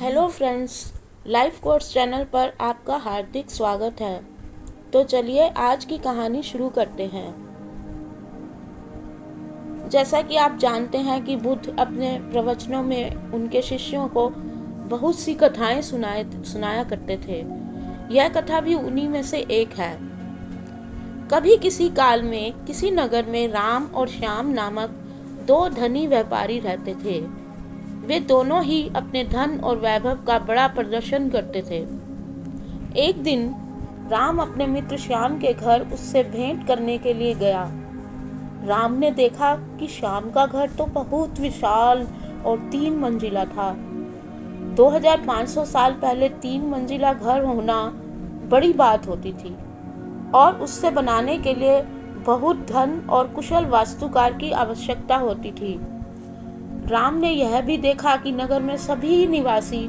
Hello friends, life course channel पर आपका हार्दिक स्वागत है। तो चलिए आज की कहानी शुरू करते हैं। जैसा कि आप जानते हैं कि बुद्ध अपने प्रवचनों में उनके शिष्यों को बहुत सी कथाएं सुनाया करते थे। यह कथा भी उन्हीं में से एक है। कभी किसी काल में किसी नगर में राम और श्याम नामक दो धनी व्यापारी रहते थे। वे दोनों ही अपने धन और वैभव का बड़ा प्रदर्शन करते थे। एक दिन राम अपने मित्र श्याम के घर उससे भेंट करने के लिए गया। राम ने देखा कि श्याम का घर तो बहुत विशाल और 3 मंजिला था। 2500 साल पहले 3 मंजिला घर होना बड़ी बात होती थी और उससे बनाने के लिए बहुत धन और कुशल वास्तुकार की आवश्यकता होती थी। राम ने यह भी देखा कि नगर में सभी निवासी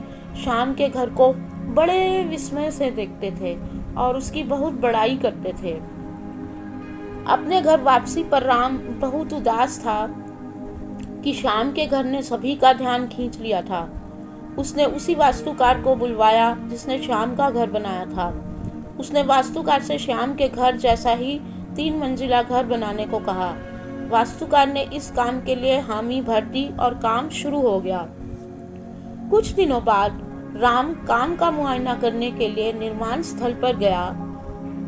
श्याम के घर को बड़े विस्मय से देखते थे और उसकी बहुत बड़ाई करते थे। अपने घर वापसी पर राम बहुत उदास था कि श्याम के घर ने सभी का ध्यान खींच लिया था। उसने उसी वास्तुकार को बुलवाया जिसने श्याम का घर बनाया था। उसने वास्तुकार से श्याम के घर जैसा ही 3 मंजिला घर बनाने को कहा। वास्तुकार ने इस काम के लिए हामी भर दी और काम शुरू हो गया। कुछ दिनों बाद राम काम का मुआयना करने के लिए निर्माण स्थल पर गया।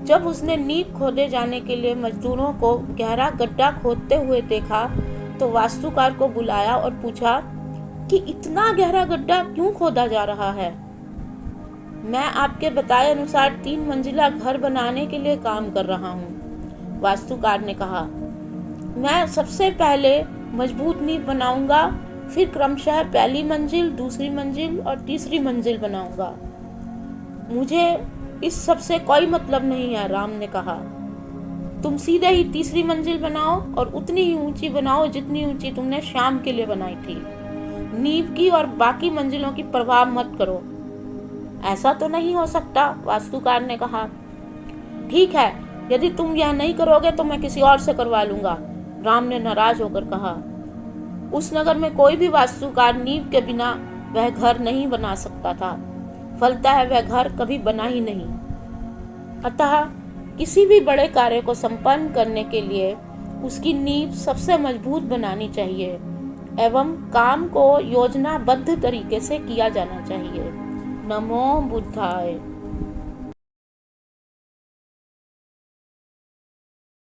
जब उसने नींव खोदे जाने के लिए मजदूरों को गहरा गड्ढा खोदते हुए देखा तो वास्तुकार को बुलाया और पूछा कि इतना गहरा गड्ढा क्यों खोदा जा रहा है। मैं आपके बताए अनुसार 3 मंजिला घर बनाने के लिए काम कर रहा हूँ, वास्तुकार ने कहा। मैं सबसे पहले मजबूत नींव बनाऊंगा, फिर क्रमशः पहली मंजिल, दूसरी मंजिल और तीसरी मंजिल बनाऊंगा। मुझे इस सब से कोई मतलब नहीं है, राम ने कहा। तुम सीधे ही तीसरी मंजिल बनाओ और उतनी ही ऊंची बनाओ जितनी ऊंची तुमने श्याम के लिए बनाई थी। नींव की और बाकी मंजिलों की परवाह मत करो। ऐसा तो नहीं हो सकता, वास्तुकार ने कहा। ठीक है, यदि तुम यह नहीं करोगे तो मैं किसी और से करवा लूंगा, राम ने नाराज होकर कहा। उस नगर में कोई भी वास्तुकार नींव के बिना वह घर नहीं बना सकता था। फलता है वह घर कभी बना ही नहीं। अतः किसी भी बड़े कार्य को संपन्न करने के लिए उसकी नींव सबसे मजबूत बनानी चाहिए एवं काम को योजनाबद्ध तरीके से किया जाना चाहिए। नमो बुद्धाय।